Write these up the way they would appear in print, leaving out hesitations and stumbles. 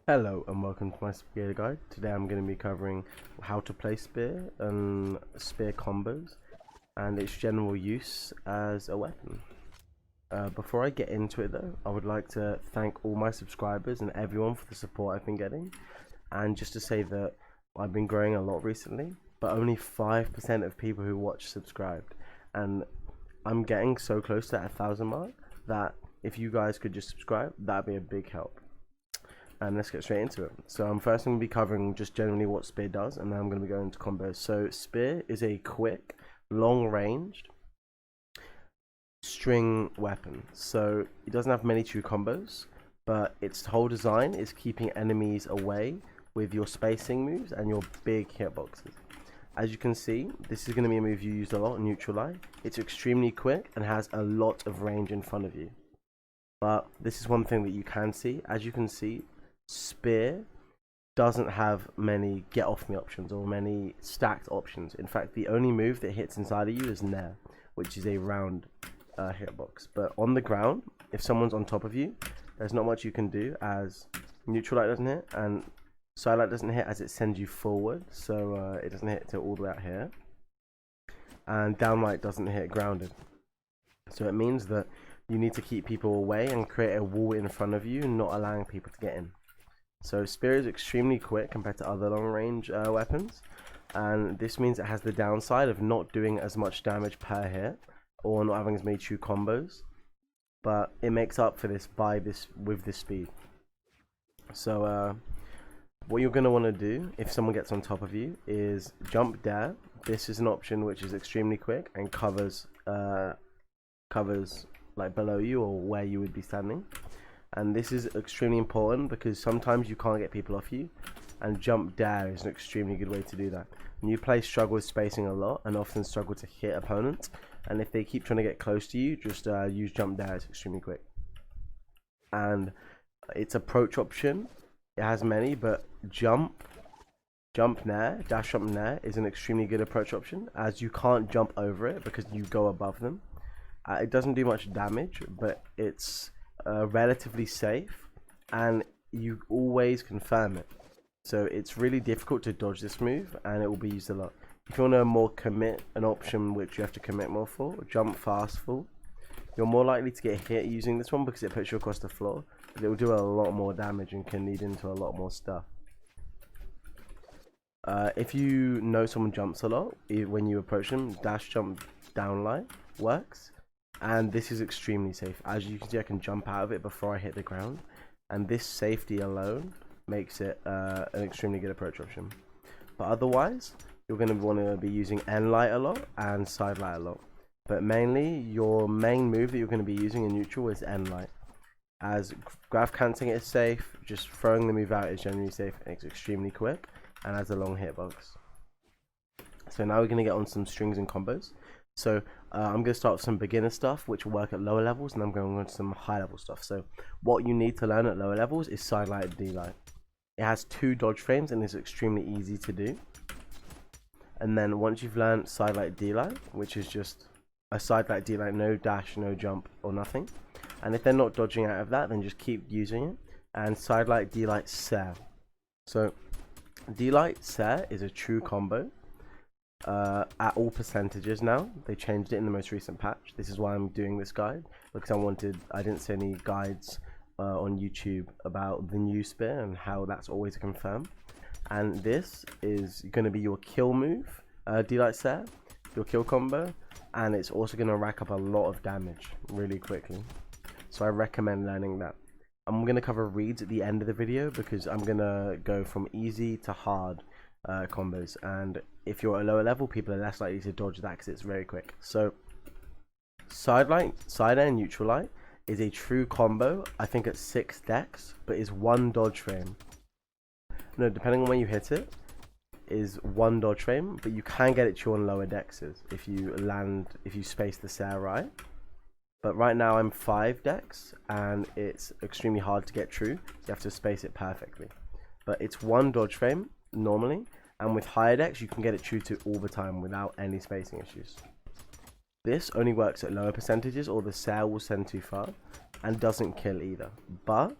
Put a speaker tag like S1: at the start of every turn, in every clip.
S1: Hello and welcome to my spear guide. Today I'm going to be covering how to play spear and spear combos and its general use as a weapon. Before I get into it though, I would like to thank all my subscribers and everyone for the support I've been getting, and just to say that I've been growing a lot recently, but only 5% of people who watch subscribed, and I'm getting so close to that 1,000 mark that if you guys could just subscribe, that'd be a big help. And let's get straight into it. So I'm first going to be covering just generally what spear does, and then I'm going to be going into combos. So spear is a quick, long-ranged string weapon. So it doesn't have many true combos, but its whole design is keeping enemies away with your spacing moves and your big hitboxes. As you can see, this is going to be a move you use a lot, neutral eye. It's extremely quick and has a lot of range in front of you. But this is one thing that you can see. As you can see, spear doesn't have many get off me options or many stacked options. In fact, the only move that hits inside of you is nair, which is a round hitbox. But on the ground, if someone's on top of you, there's not much you can do, as neutral light doesn't hit and side light doesn't hit, as it sends you forward, so it doesn't hit till all the way out here, and down light doesn't hit grounded. So it means that you need to keep people away and create a wall in front of you, not allowing people to get in. So spear is extremely quick compared to other long range weapons, and this means it has the downside of not doing as much damage per hit or not having as many true combos, but it makes up for this with this speed. So what you're going to want to do if someone gets on top of you is jump dare. This is an option which is extremely quick and covers like below you or where you would be standing. And this is extremely important because sometimes you can't get people off you, and jump dare is an extremely good way to do that. New players struggle with spacing a lot and often struggle to hit opponents, and if they keep trying to get close to you, just use jump dare. It's extremely quick. And its approach option, it has many, but jump nair, dash jump nair is an extremely good approach option, as you can't jump over it because you go above them. It doesn't do much damage, but it's relatively safe, and you always confirm it. So it's really difficult to dodge this move, and it will be used a lot. If you want to more commit an option which you have to commit more for, jump fast fall, you're more likely to get hit using this one because it puts you across the floor, but it will do a lot more damage and can lead into a lot more stuff. If you know someone jumps a lot, when you approach them, dash jump down line works. And this is extremely safe. As you can see, I can jump out of it before I hit the ground, and this safety alone makes it an extremely good approach option. But otherwise, you're going to want to be using end light a lot and side light a lot, but mainly your main move that you're going to be using in neutral is end light, as graph cancelling is safe, just throwing the move out is generally safe, and it's extremely quick and has a long hitbox. So now we're going to get on some strings and combos. So I'm going to start with some beginner stuff which will work at lower levels, and I'm going on to some high level stuff. So what you need to learn at lower levels is side light and D light. It has 2 dodge frames and is extremely easy to do. And then once you've learned side light D light, which is just a side light D light, no dash, no jump or nothing, and if they're not dodging out of that, then just keep using it. And side light D light Sair. So D light Sair is a true combo. At all percentages now. They changed it in the most recent patch. This is why I'm doing this guide, because I didn't see any guides on YouTube about the new spear and how that's always a confirm. And this is going to be your kill move, D-Light Sair, your kill combo, and it's also going to rack up a lot of damage really quickly. So I recommend learning that. I'm going to cover reads at the end of the video because I'm going to go from easy to hard combos, and if you're at a lower level, people are less likely to dodge that because it's very quick. So side light, side air, and neutral light is a true combo, I think at 6 decks, but is 1 dodge frame. No, depending on when you hit it, is 1 dodge frame, but you can get it true on lower decks if you space the Sair right. But right now I'm 5 decks, and it's extremely hard to get true. You have to space it perfectly. But it's 1 dodge frame normally, and with higher decks you can get it true to all the time without any spacing issues. This only works at lower percentages, or the Sair will send too far, and doesn't kill either. But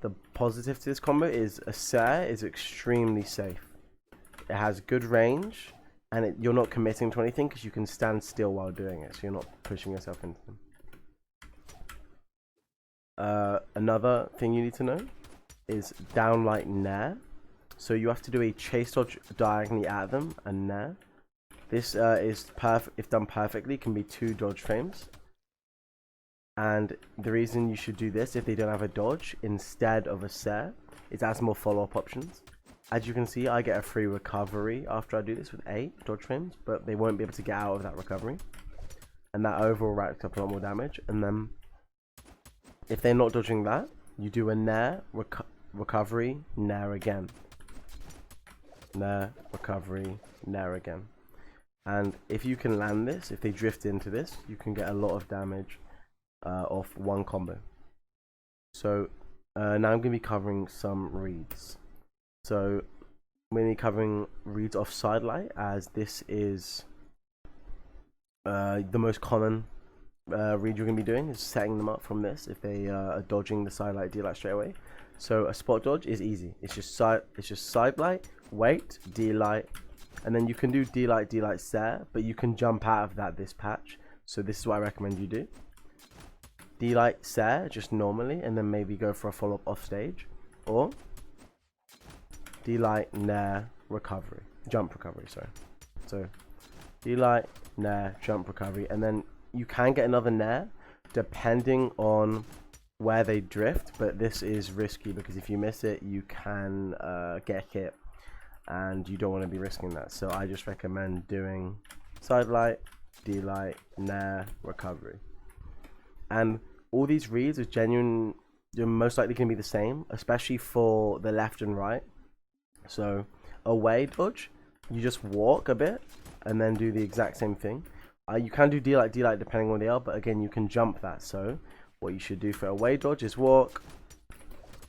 S1: the positive to this combo is a Sir is extremely safe. It has good range, and you're not committing to anything because you can stand still while doing it, so you're not pushing yourself into them. Another thing you need to know is downlight nair. So you have to do a chase dodge diagonally at them and nair. This is perfect. If done perfectly, can be 2 dodge frames. And the reason you should do this if they don't have a dodge instead of a Sir is it has more follow-up options. As you can see, I get a free recovery after I do this with 8 dodge frames, but they won't be able to get out of that recovery. And that overall racks up a lot more damage. And then, if they're not dodging that, you do a nair, recovery, nair again. Nair, recovery, nair again. And if you can land this, if they drift into this, you can get a lot of damage off one combo. So now I'm going to be covering some reads. So I'm going to be covering reads off sidelight, as this is the most common read you're going to be doing, is setting them up from this if they are dodging the sidelight D-light straight away. So a spot dodge is easy. It's just sidelight, wait, D-light, and then you can do D-light, Sir, but you can jump out of that this patch. So this is what I recommend you do. D-light, Sir, just normally, and then maybe go for a follow-up off stage, or D-light, nair, recovery, jump recovery, sorry. So D-light, nair, jump recovery, and then you can get another nair depending on where they drift, but this is risky because if you miss it, you can get hit, and you don't want to be risking that. So I just recommend doing sidelight, D-light, nair, recovery. And all these reads are genuine. You're most likely going to be the same, especially for the left and right. So away dodge, you just walk a bit and then do the exact same thing. You can do D-light depending on where they are, but again, you can jump that. So what you should do for away dodge is walk,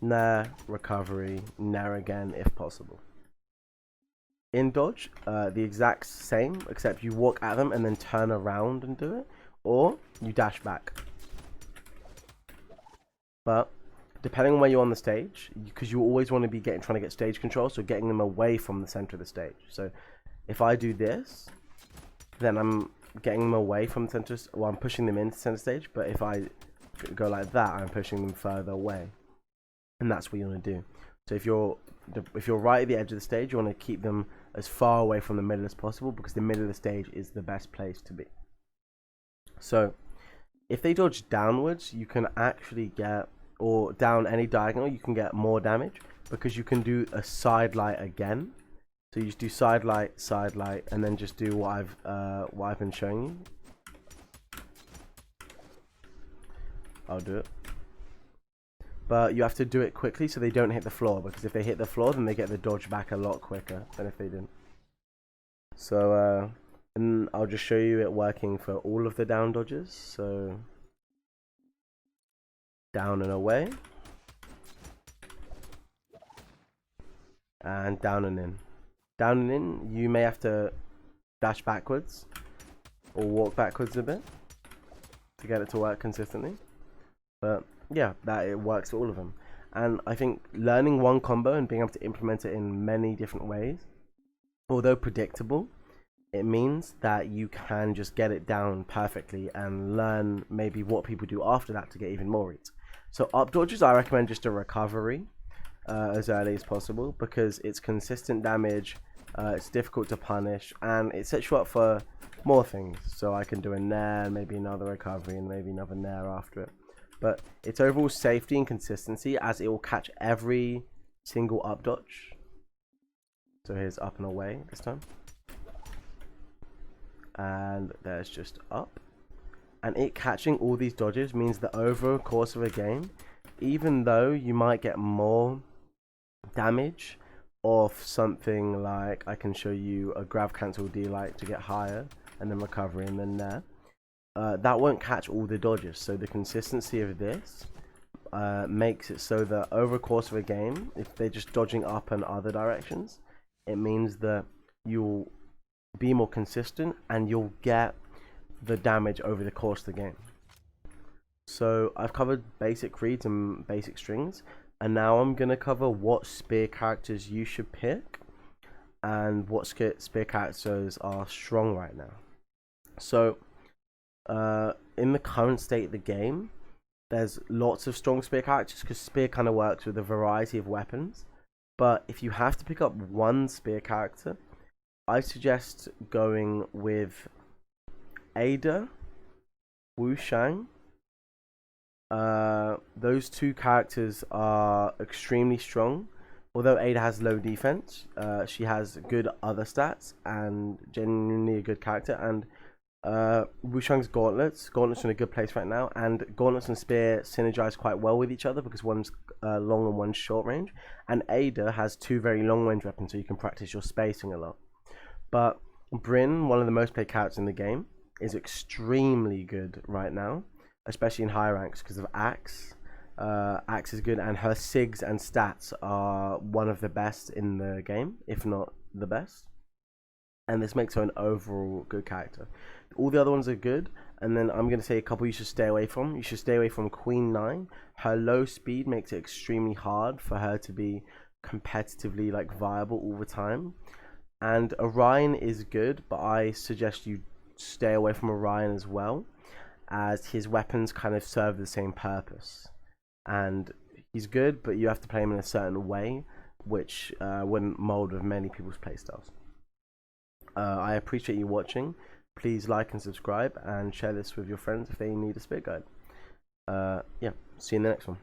S1: nair, recovery, nair again if possible. In dodge, the exact same, except you walk at them and then turn around and do it, or you dash back. But depending on where you're on the stage, because you always want to be trying to get stage control, so getting them away from the center of the stage. So if I do this, then I'm getting them away from the center, well, I'm pushing them into center stage, but if I go like that, I'm pushing them further away, and that's what you want to do. So if you're right at the edge of the stage, you want to keep them as far away from the middle as possible, because the middle of the stage is the best place to be. So if they dodge downwards, you can actually get, or down any diagonal, you can get more damage, because you can do a sidelight again. So you just do sidelight, and then just do what I've been showing you. I'll do it. But you have to do it quickly so they don't hit the floor, because if they hit the floor, then they get the dodge back a lot quicker than if they didn't. So and I'll just show you it working for all of the down dodges. So down and away, and down and in. Down and in, you may have to dash backwards or walk backwards a bit to get it to work consistently. But yeah, it works for all of them. And I think learning one combo and being able to implement it in many different ways, although predictable, it means that you can just get it down perfectly and learn maybe what people do after that to get even more reads. So up dodges, I recommend just a recovery as early as possible, because it's consistent damage, it's difficult to punish, and it sets you up for more things. So I can do a nair, maybe another recovery, and maybe another nair after it. But it's overall safety and consistency, as it will catch every single up dodge. So here's up and away this time. And there's just up. And it catching all these dodges means that over the course of a game, even though you might get more damage off something like, I can show you a grav cancel D-light to get higher, and then recovery, and then nair. That won't catch all the dodges. So the consistency of this makes it so that over the course of a game, if they're just dodging up in other directions, it means that you'll be more consistent and you'll get the damage over the course of the game. So I've covered basic reads and basic strings. And now I'm gonna cover what spear characters you should pick and what spear characters are strong right now. So, in the current state of the game, there's lots of strong spear characters because spear kind of works with a variety of weapons. But if you have to pick up one spear character, I suggest going with Ada, Wu Shang. Those two characters are extremely strong. Although Ada has low defense, she has good other stats and genuinely a good character. And Wu Shang's gauntlets are in a good place right now, and gauntlets and spear synergize quite well with each other because one's long and one's short range. And Ada has two very long range weapons, so you can practice your spacing a lot. But Bryn, one of the most played characters in the game, is extremely good right now, especially in higher ranks because of Axe. Axe is good, and her SIGs and stats are one of the best in the game, if not the best. And this makes her an overall good character. All the other ones are good, and then I'm going to say a couple you should stay away from. You should stay away from Queen 9. Her low speed makes it extremely hard for her to be competitively viable all the time. And Orion is good, but I suggest you stay away from Orion as well, as his weapons kind of serve the same purpose. And he's good, but you have to play him in a certain way, which wouldn't mold with many people's playstyles. I appreciate you watching. Please like and subscribe, and share this with your friends if they need a spear guide. Yeah, see you in the next one.